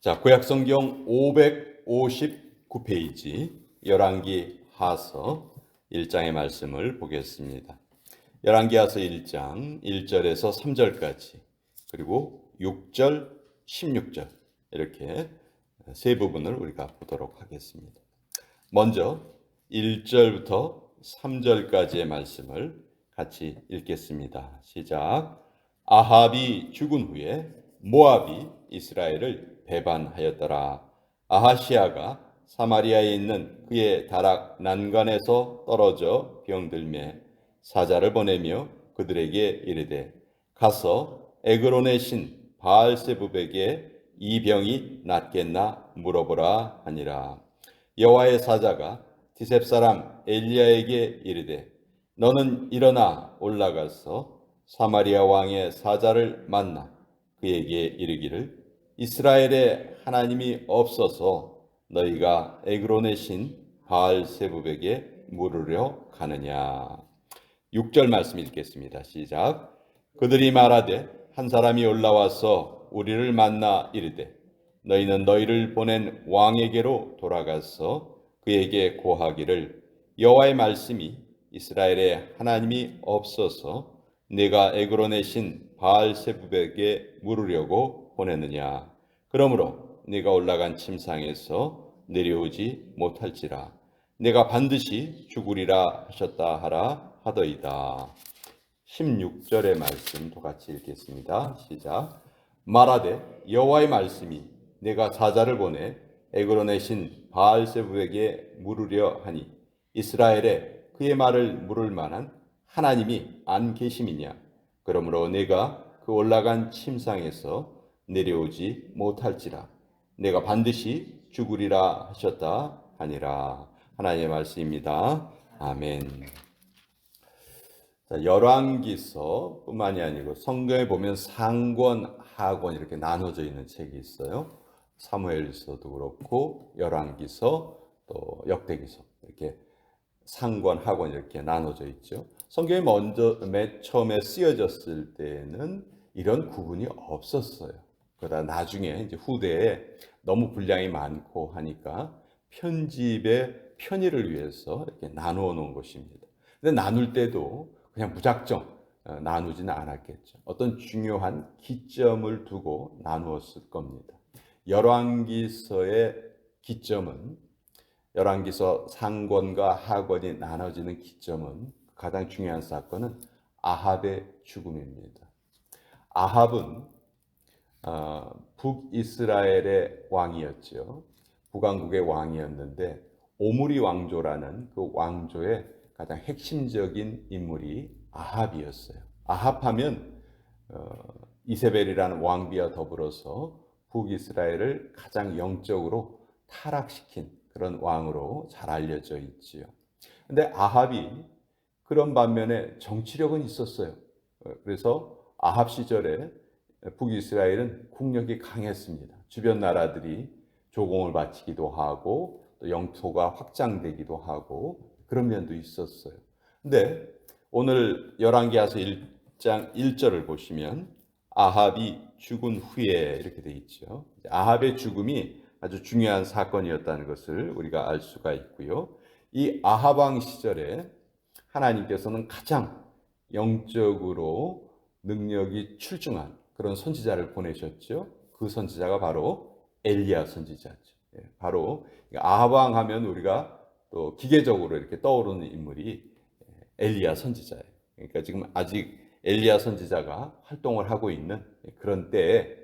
자, 구약성경 559페이지 열왕기 하서 1장의 말씀을 보겠습니다. 열왕기 하서 1장 1절에서 3절까지 그리고 6절, 16절 이렇게 세 부분을 우리가 보도록 하겠습니다. 먼저 1절부터 3절까지의 말씀을 같이 읽겠습니다. 시작. 아합이 죽은 후에 모압이 이스라엘을 배반하였더라. 아하시아가 사마리아에 있는 그의 다락 난간에서 떨어져 병들매 사자를 보내며 그들에게 이르되 가서 에그론의 신 바알세붑에게 이 병이 낫겠나 물어보라 하니라. 여호와의 사자가 디셉 사람 엘리야에게 이르되 너는 일어나 올라가서 사마리아 왕의 사자를 만나 그에게 이르기를 이스라엘에 하나님이 없어서 너희가 에그론의 신 바알세붑에게 물으려 가느냐. 6절 말씀 읽겠습니다. 시작. 그들이 말하되 한 사람이 올라와서 우리를 만나 이르되 너희는 너희를 보낸 왕에게로 돌아가서 그에게 고하기를 여호와의 말씀이 이스라엘에 하나님이 없어서 내가 에그론의 신 바알세붑에게 물으려고 보냈느냐. 그러므로 네가 올라간 침상에서 내려오지 못할지라. 내가 반드시 죽으리라 하셨다 하라 하더이다. 16절의 말씀 똑같이 읽겠습니다. 시작. 말하되 여호와의 말씀이 내가 사자를 보내 에그론의 신 바알세붑에게 물으려 하니 이스라엘에 그의 말을 물을 만한 하나님이 안 계심이냐. 그러므로 내가 그 올라간 침상에서 내려오지 못할지라. 내가 반드시 죽으리라 하셨다 하니라. 하나님의 말씀입니다. 아멘. 열왕기서뿐만이 아니고 성경에 보면 상권, 하권 이렇게 나눠져 있는 책이 있어요. 사무엘서도 그렇고 열왕기서 또 역대기서 이렇게 상권, 하권 이렇게 나눠져 있죠. 성경이 맨 처음에 쓰여졌을 때는 이런 구분이 없었어요. 그러다 나중에 이제 후대에 너무 분량이 많고 하니까 편집의 편의를 위해서 이렇게 나누어 놓은 것입니다. 근데 나눌 때도 그냥 무작정 나누지는 않았겠죠. 어떤 중요한 기점을 두고 나누었을 겁니다. 열왕기서의 기점은 열왕기서 상권과 하권이 나눠지는 기점은 가장 중요한 사건은 아합의 죽음입니다. 아합은 북이스라엘의 왕이었죠. 북왕국의 왕이었는데 오므리 왕조라는 그 왕조의 가장 핵심적인 인물이 아합이었어요. 아합하면 이세벨이라는 왕비와 더불어서 북이스라엘을 가장 영적으로 타락시킨 그런 왕으로 잘 알려져 있지요. 근데 아합이 그런 반면에 정치력은 있었어요. 그래서 아합 시절에 북이스라엘은 국력이 강했습니다. 주변 나라들이 조공을 바치기도 하고 또 영토가 확장되기도 하고 그런 면도 있었어요. 근데 오늘 열왕기하서 1장 1절을 보시면 아합이 죽은 후에 이렇게 돼 있죠. 아합의 죽음이 아주 중요한 사건이었다는 것을 우리가 알 수가 있고요. 이 아합 왕 시절에 하나님께서는 가장 영적으로 능력이 출중한 그런 선지자를 보내셨죠. 그 선지자가 바로 엘리야 선지자죠. 바로 아합 왕 하면 우리가 또 기계적으로 이렇게 떠오르는 인물이 엘리야 선지자예요. 그러니까 지금 아직 엘리야 선지자가 활동을 하고 있는 그런 때에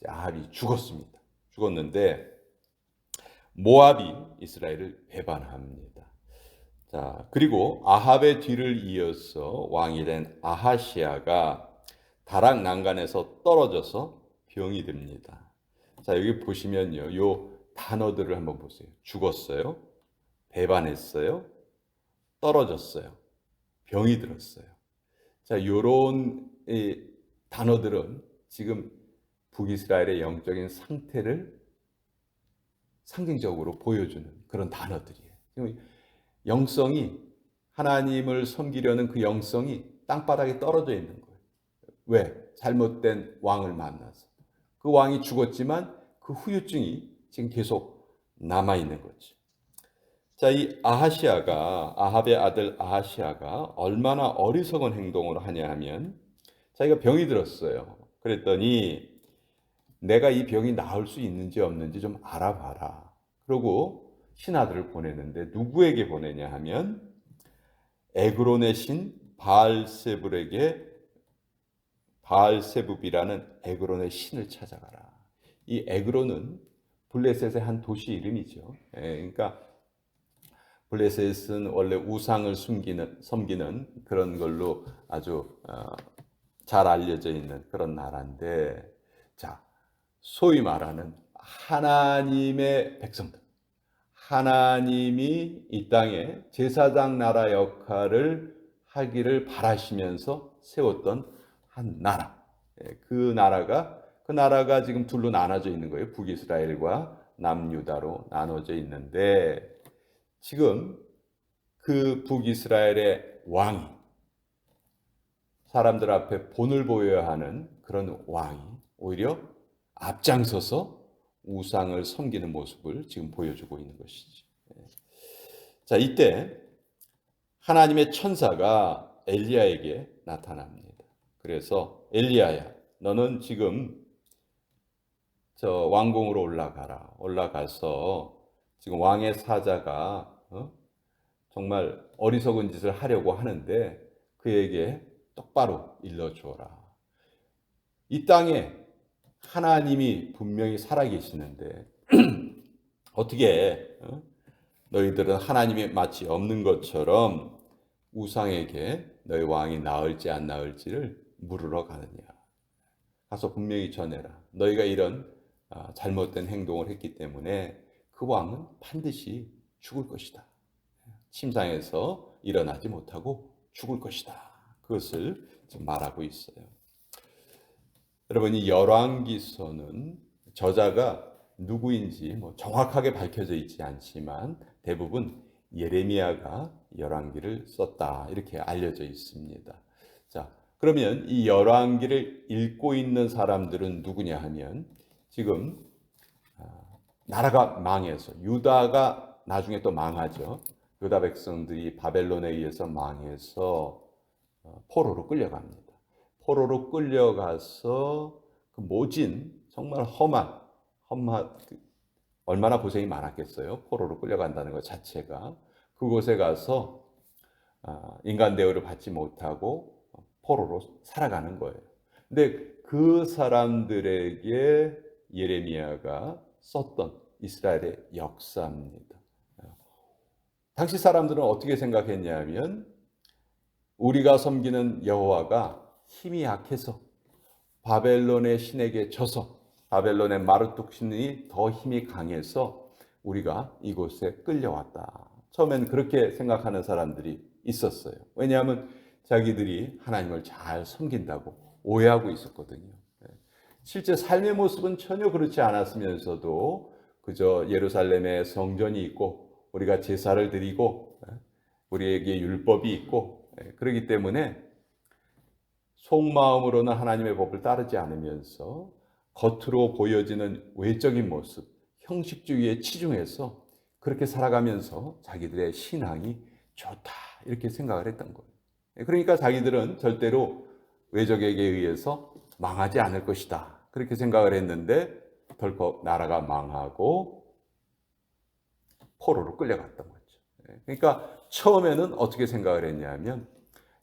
아합이 죽었습니다. 죽었는데 모압이 이스라엘을 배반합니다. 자, 그리고 아합의 뒤를 이어서 왕이 된 아하시아가 다락 난간에서 떨어져서 병이 듭니다. 자, 여기 보시면요. 요 단어들을 한번 보세요. 죽었어요. 배반했어요. 떨어졌어요. 병이 들었어요. 자, 요런 단어들은 지금 북이스라엘의 영적인 상태를 상징적으로 보여주는 그런 단어들이에요. 영성이 하나님을 섬기려는 그 영성이 땅바닥에 떨어져 있는 거예요. 왜? 잘못된 왕을 만나서. 그 왕이 죽었지만 그 후유증이 지금 계속 남아 있는 거죠. 자, 이 아하시아가, 아합의 아들 아하시아가 얼마나 어리석은 행동을 하냐 하면, 자기가 병이 들었어요. 그랬더니 내가 이 병이 나을 수 있는지 없는지 좀 알아봐라. 그러고 신하들을 보내는데 누구에게 보내냐 하면 에그론의 신 바알세불이라는 에그론의 신을 찾아가라. 이 에그론은 블레셋의 한 도시 이름이죠. 그러니까 블레셋은 원래 우상을 섬기는 그런 걸로 아주 잘 알려져 있는 그런 나라인데, 자, 소위 말하는 하나님의 백성들, 하나님이 이 땅에 제사장 나라 역할을 하기를 바라시면서 세웠던 한 나라. 그 나라가 지금 둘로 나눠져 있는 거예요. 북이스라엘과 남유다로 나눠져 있는데, 지금 그 북이스라엘의 왕이, 사람들 앞에 본을 보여야 하는 그런 왕이 오히려 앞장서서 우상을 섬기는 모습을 지금 보여주고 있는 것이죠. 자, 이때 하나님의 천사가 엘리야에게 나타납니다. 그래서 엘리야야, 너는 지금 저 왕궁으로 올라가라. 올라가서 지금 왕의 사자가 정말 어리석은 짓을 하려고 하는데 그에게 똑바로 일러주어라. 이 땅에 하나님이 분명히 살아계시는데 어떻게 너희들은 하나님이 마치 없는 것처럼 우상에게 너희 왕이 나을지 안 나을지를 물으러 가느냐. 가서 분명히 전해라. 너희가 이런 잘못된 행동을 했기 때문에 그 왕은 반드시 죽을 것이다. 침상에서 일어나지 못하고 죽을 것이다. 그것을 지금 말하고 있어요. 여러분, 이 열왕기서는 저자가 누구인지 정확하게 밝혀져 있지 않지만 대부분 예레미야가 열왕기를 썼다 이렇게 알려져 있습니다. 자, 그러면 이 열왕기를 읽고 있는 사람들은 누구냐 하면 지금 나라가 망해서 유다가 나중에 또 망하죠. 유다 백성들이 바벨론에 의해서 망해서 포로로 끌려갑니다. 포로로 끌려가서 그 모진 정말 험한 얼마나 고생이 많았겠어요. 포로로 끌려간다는 것 자체가. 그곳에 가서 인간 대우를 받지 못하고 포로로 살아가는 거예요. 근데 그 사람들에게 예레미야가 썼던 이스라엘의 역사입니다. 당시 사람들은 어떻게 생각했냐면 우리가 섬기는 여호와가 힘이 약해서 바벨론의 신에게 져서 바벨론의 마르뚝 신이 더 힘이 강해서 우리가 이곳에 끌려왔다. 처음엔 그렇게 생각하는 사람들이 있었어요. 왜냐하면 자기들이 하나님을 잘 섬긴다고 오해하고 있었거든요. 실제 삶의 모습은 전혀 그렇지 않았으면서도 그저 예루살렘에 성전이 있고 우리가 제사를 드리고 우리에게 율법이 있고 그렇기 때문에 속마음으로는 하나님의 법을 따르지 않으면서 겉으로 보여지는 외적인 모습, 형식주의에 치중해서 그렇게 살아가면서 자기들의 신앙이 좋다 이렇게 생각을 했던 거예요. 그러니까 자기들은 절대로 외적에게 의해서 망하지 않을 것이다 그렇게 생각을 했는데 덜컥 나라가 망하고 포로로 끌려갔던 거죠. 그러니까 처음에는 어떻게 생각을 했냐면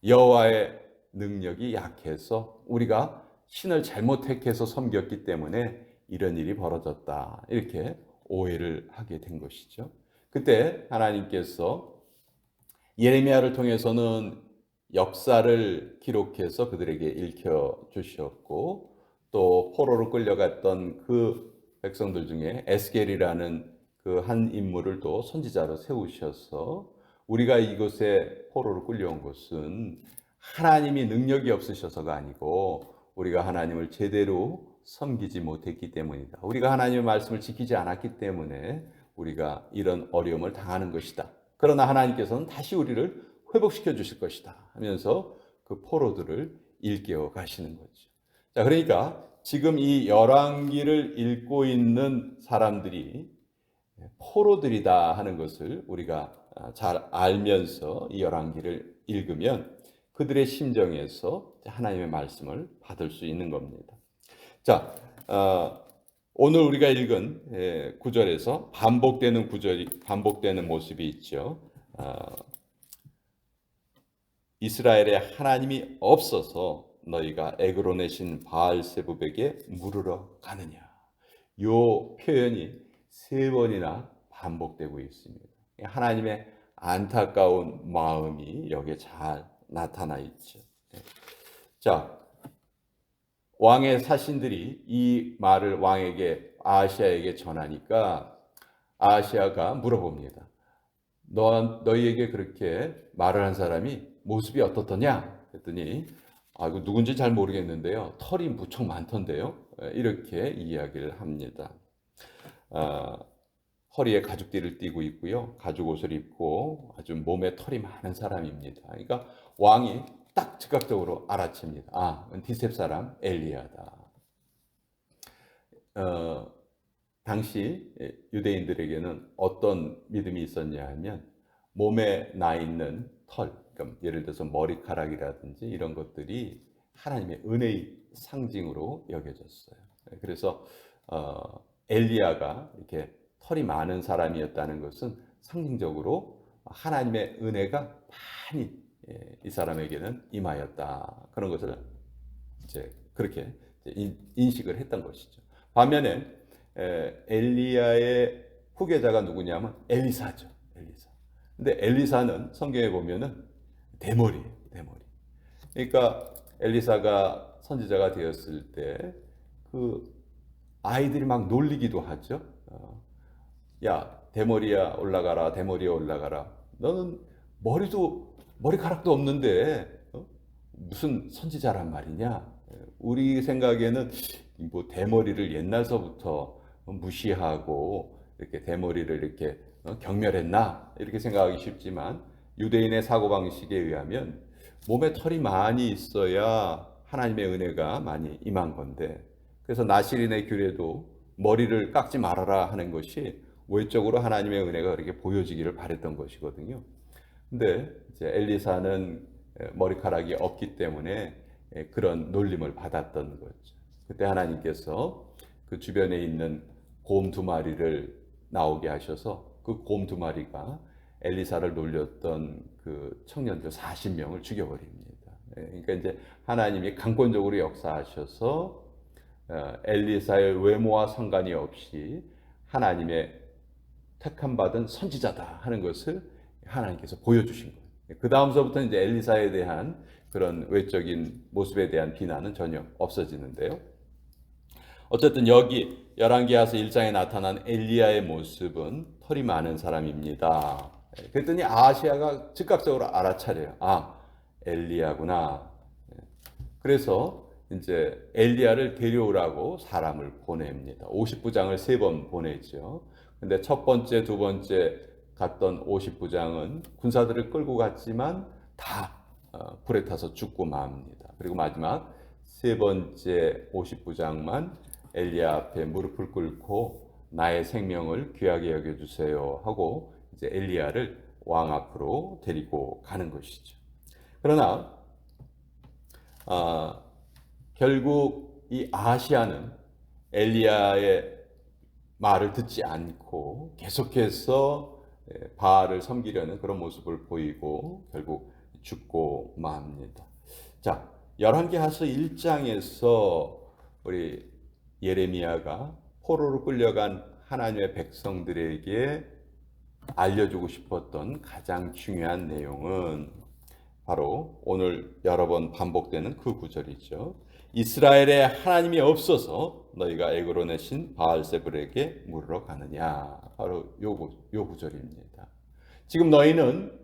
여호와의 능력이 약해서 우리가 신을 잘못 택해서 섬겼기 때문에 이런 일이 벌어졌다 이렇게 오해를 하게 된 것이죠. 그때 하나님께서 예레미야를 통해서는 역사를 기록해서 그들에게 읽혀 주셨고 또 포로로 끌려갔던 그 백성들 중에 에스겔이라는 그 한 인물을 또 선지자로 세우셔서 우리가 이곳에 포로로 끌려온 것은 하나님이 능력이 없으셔서가 아니고 우리가 하나님을 제대로 섬기지 못했기 때문이다. 우리가 하나님의 말씀을 지키지 않았기 때문에 우리가 이런 어려움을 당하는 것이다. 그러나 하나님께서는 다시 우리를 회복시켜 주실 것이다 하면서 그 포로들을 일깨워 가시는 거죠. 자, 그러니까 지금 이 열왕기를 읽고 있는 사람들이 포로들이다 하는 것을 우리가 잘 알면서 이 열왕기를 읽으면 그들의 심정에서 하나님의 말씀을 받을 수 있는 겁니다. 자, 오늘 우리가 읽은 구절에서 반복되는 모습이 있죠. 이스라엘에 하나님이 없어서 너희가 에그론의 신 바알세붑에게 물으러 가느냐. 이 표현이 3번이나 반복되고 있습니다. 하나님의 안타까운 마음이 여기에 잘 나타나 있죠. 자, 왕의 사신들이 이 말을 왕에게 아하시아에게 전하니까 아하시아가 물어봅니다. 너희에게 그렇게 말을 한 사람이 모습이 어떻더냐? 그랬더니 이거 누군지 잘 모르겠는데요. 털이 무척 많던데요. 이렇게 이야기를 합니다. 허리에 가죽띠를 띠고 있고요. 가죽 옷을 입고 아주 몸에 털이 많은 사람입니다. 그러니까 왕이 딱 즉각적으로 알아챕니다. 디셉 사람 엘리야다. 당시 유대인들에게는 어떤 믿음이 있었냐 하면 몸에 나 있는 털, 그러니까 예를 들어서 머리카락이라든지 이런 것들이 하나님의 은혜의 상징으로 여겨졌어요. 그래서 엘리야가 이렇게 털이 많은 사람이었다는 것은 상징적으로 하나님의 은혜가 많이 이 사람에게는 임하였다. 그런 것을 이제 그렇게 인식을 했던 것이죠. 반면에 엘리야의 후계자가 누구냐면 엘리사죠. 엘리사. 근데 엘리사는 성경에 보면은 대머리예요. 대머리. 그러니까 엘리사가 선지자가 되었을 때 그 아이들이 막 놀리기도 하죠. 야, 대머리야 올라가라. 대머리야 올라가라. 너는 머리카락도 없는데 무슨 선지자란 말이냐? 우리 생각에는 뭐 대머리를 옛날서부터 무시하고 이렇게 대머리를 이렇게 경멸했나 이렇게 생각하기 쉽지만 유대인의 사고방식에 의하면 몸에 털이 많이 있어야 하나님의 은혜가 많이 임한 건데, 그래서 나시린의 규례도 머리를 깎지 말아라 하는 것이 외적으로 하나님의 은혜가 그렇게 보여지기를 바랬던 것이거든요. 근데 이제 엘리사는 머리카락이 없기 때문에 그런 놀림을 받았던 거죠. 그때 하나님께서 그 주변에 있는 곰 2마리를 나오게 하셔서 그 곰 2마리가 엘리사를 놀렸던 그 청년들 40명을 죽여버립니다. 그러니까 이제 하나님이 강권적으로 역사하셔서 엘리사의 외모와 상관이 없이 하나님의 택함 받은 선지자다 하는 것을 하나님께서 보여주신 거예요. 그 다음서부터는 이제 엘리사에 대한 그런 외적인 모습에 대한 비난은 전혀 없어지는데요. 어쨌든 여기 열왕기하서 1장에 나타난 엘리야의 모습은 털이 많은 사람입니다. 그랬더니 아하시아가 즉각적으로 알아차려요. 엘리야구나. 그래서 이제 엘리야를 데려오라고 사람을 보냅니다. 50부장을 3번 보내죠. 근데 첫 번째, 두 번째 갔던 50부장은 군사들을 끌고 갔지만 다 불에 타서 죽고 맙니다. 그리고 마지막 3번째 50부장만 엘리야 앞에 무릎을 꿇고 나의 생명을 귀하게 여겨주세요 하고 이제 엘리야를 왕 앞으로 데리고 가는 것이죠. 그러나 결국 이 아하시아는 엘리야의 말을 듣지 않고 계속해서 바알을 섬기려는 그런 모습을 보이고 결국 죽고 맙니다. 자, 열왕기하서 1장에서 우리 예레미야가 포로로 끌려간 하나님의 백성들에게 알려주고 싶었던 가장 중요한 내용은 바로 오늘 여러 번 반복되는 그 구절이죠. 이스라엘에 하나님이 없어서 너희가 에그론의 신 바알세불에게 물으러 가느냐. 바로 요 구절입니다. 지금 너희는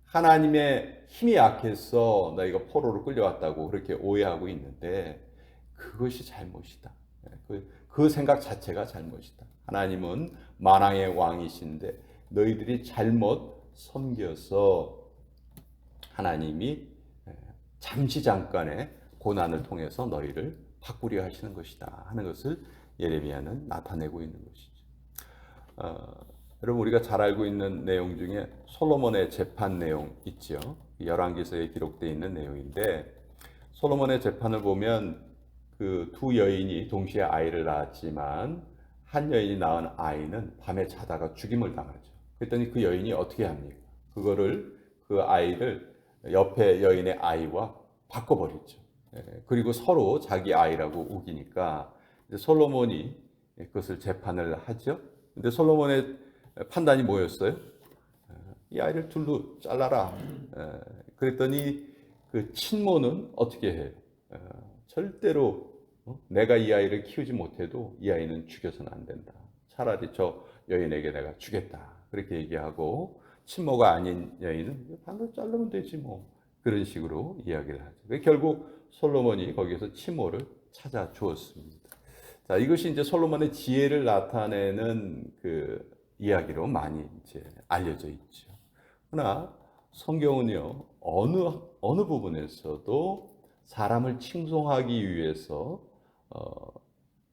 하나님의 힘이 약해서 너희가 포로로 끌려왔다고 그렇게 오해하고 있는데 그것이 잘못이다. 그 생각 자체가 잘못이다. 하나님은 만왕의 왕이신데 너희들이 잘못 섬겨서 하나님이 잠시 잠깐의 고난을 통해서 너희를 바꾸려 하시는 것이다 하는 것을 예레미야는 나타내고 있는 것이죠. 여러분 우리가 잘 알고 있는 내용 중에 솔로몬의 재판 내용 있죠. 열왕기서에 기록되어 있는 내용인데 솔로몬의 재판을 보면 그 두 여인이 동시에 아이를 낳았지만 한 여인이 낳은 아이는 밤에 자다가 죽임을 당하죠. 그랬더니 그 여인이 어떻게 합니까? 그 아이를 옆에 여인의 아이와 바꿔버리죠. 그리고 서로 자기 아이라고 우기니까 솔로몬이 그것을 재판을 하죠. 근데 솔로몬의 판단이 뭐였어요? 이 아이를 둘로 잘라라. 그랬더니 그 친모는 어떻게 해요? 절대로 내가 이 아이를 키우지 못해도 이 아이는 죽여서는 안 된다. 차라리 저 여인에게 내가 주겠다. 그렇게 얘기하고 친모가 아닌 여인은 반대로 자르면 되지 뭐. 그런 식으로 이야기를 하죠. 결국 솔로몬이 거기에서 친모를 찾아 주었습니다. 자, 이것이 이제 솔로몬의 지혜를 나타내는 그 이야기로 많이 이제 알려져 있죠. 그러나 성경은요, 어느 부분에서도 사람을 칭송하기 위해서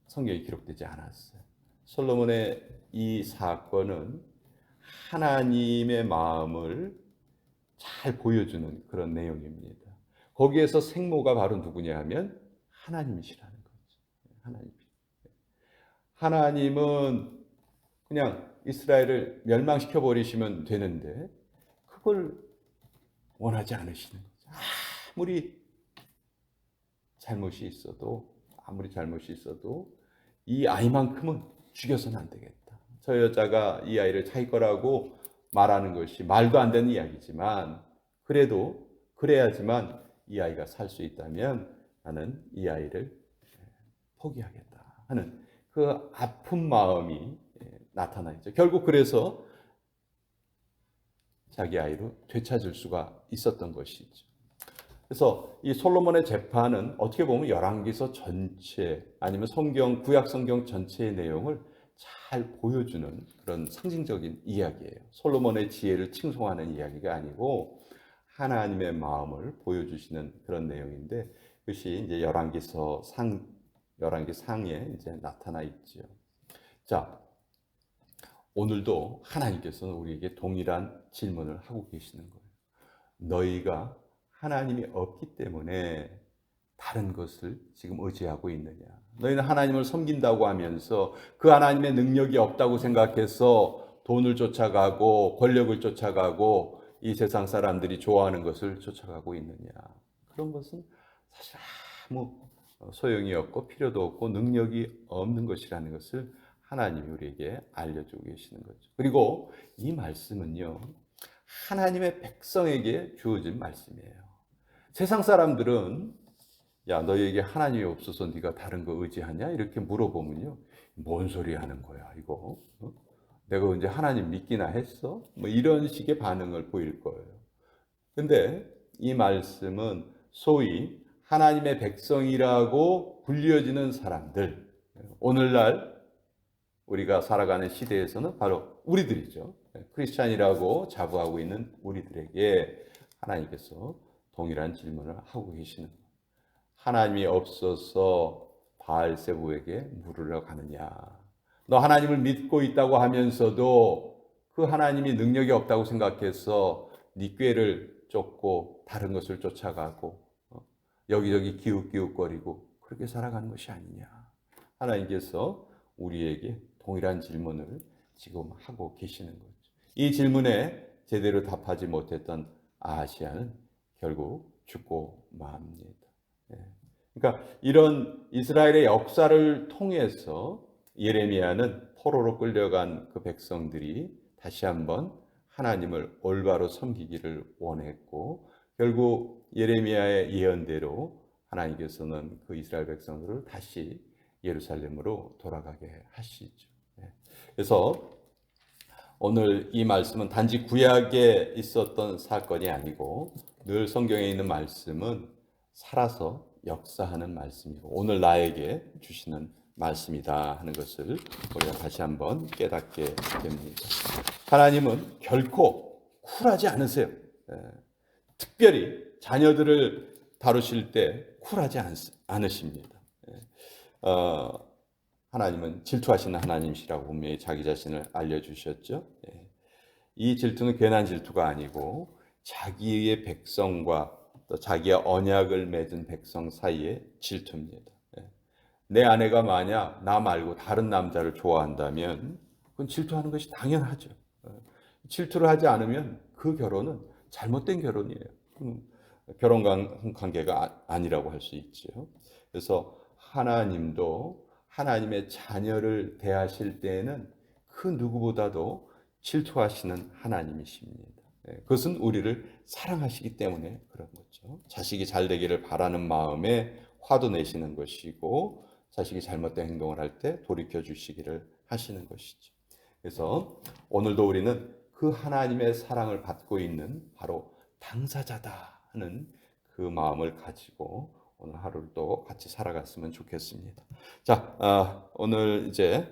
성경에 기록되지 않았어요. 솔로몬의 이 사건은 하나님의 마음을 잘 보여주는 그런 내용입니다. 거기에서 생모가 바로 누구냐 하면 하나님이시라는 거죠. 하나님은 그냥 이스라엘을 멸망시켜 버리시면 되는데 그걸 원하지 않으시는 거죠. 아무리 잘못이 있어도 이 아이만큼은 죽여서는 안 되겠다. 저 여자가 이 아이를 자기 거라고 말하는 것이 말도 안 되는 이야기지만 그래도 그래야지만 이 아이가 살 수 있다면 나는 이 아이를 포기하겠다 하는 그 아픈 마음이 나타나 있죠. 결국 그래서 자기 아이로 되찾을 수가 있었던 것이죠. 그래서 이 솔로몬의 재판은 어떻게 보면 열왕기서 전체 아니면 구약 성경 전체의 내용을 잘 보여주는 그런 상징적인 이야기예요. 솔로몬의 지혜를 칭송하는 이야기가 아니고 하나님의 마음을 보여주시는 그런 내용인데 그것이 이제 열왕기 상에 이제 나타나 있죠. 자, 오늘도 하나님께서는 우리에게 동일한 질문을 하고 계시는 거예요. 너희가 하나님이 없기 때문에 다른 것을 지금 의지하고 있느냐? 너희는 하나님을 섬긴다고 하면서 그 하나님의 능력이 없다고 생각해서 돈을 쫓아가고 권력을 쫓아가고 이 세상 사람들이 좋아하는 것을 쫓아가고 있느냐? 그런 것은 사실 아무 소용이 없고 필요도 없고 능력이 없는 것이라는 것을 하나님이 우리에게 알려주고 계시는 거죠. 그리고 이 말씀은요, 하나님의 백성에게 주어진 말씀이에요. 세상 사람들은 야, 너희에게 하나님이 없어서 네가 다른 거 의지하냐? 이렇게 물어보면요, 뭔 소리 하는 거야 이거? 내가 언제 하나님 믿기나 했어? 뭐 이런 식의 반응을 보일 거예요. 근데 이 말씀은 소위 하나님의 백성이라고 불려지는 사람들, 오늘날 우리가 살아가는 시대에서는 바로 우리들이죠. 크리스찬이라고 자부하고 있는 우리들에게 하나님께서 동일한 질문을 하고 계시는 거예요. 하나님이 없어서 바알세부에게 물으러 가느냐? 너 하나님을 믿고 있다고 하면서도 그 하나님이 능력이 없다고 생각해서 네 꾀를 쫓고 다른 것을 쫓아가고 여기저기 기웃기웃거리고 그렇게 살아가는 것이 아니냐? 하나님께서 우리에게 동일한 질문을 지금 하고 계시는 거죠. 이 질문에 제대로 답하지 못했던 아하시아는 결국 죽고 맙니다. 그러니까 이런 이스라엘의 역사를 통해서 예레미야는 포로로 끌려간 그 백성들이 다시 한번 하나님을 올바로 섬기기를 원했고 결국 예레미야의 예언대로 하나님께서는 그 이스라엘 백성들을 다시 예루살렘으로 돌아가게 하시죠. 그래서 오늘 이 말씀은 단지 구약에 있었던 사건이 아니고 늘 성경에 있는 말씀은 살아서 역사하는 말씀이고 오늘 나에게 주시는 말씀이다 하는 것을 우리가 다시 한번 깨닫게 됩니다. 하나님은 결코 쿨하지 않으세요. 특별히 자녀들을 다루실 때 쿨하지 않으십니다. 하나님은 질투하시는 하나님이시라고 분명히 자기 자신을 알려주셨죠. 예. 이 질투는 괜한 질투가 아니고 자기의 백성과 또 자기의 언약을 맺은 백성 사이의 질투입니다. 예. 내 아내가 만약 나 말고 다른 남자를 좋아한다면 그건 질투하는 것이 당연하죠. 질투를 하지 않으면 그 결혼은 잘못된 결혼이에요. 결혼 관계가 아니라고 할 수 있죠. 그래서 하나님도 하나님의 자녀를 대하실 때에는 그 누구보다도 질투하시는 하나님이십니다. 그것은 우리를 사랑하시기 때문에 그런 거죠. 자식이 잘 되기를 바라는 마음에 화도 내시는 것이고 자식이 잘못된 행동을 할 때 돌이켜 주시기를 하시는 것이죠. 그래서 오늘도 우리는 그 하나님의 사랑을 받고 있는 바로 당사자다 하는 그 마음을 가지고 오늘 하루를 또 같이 살아갔으면 좋겠습니다. 자, 오늘 이제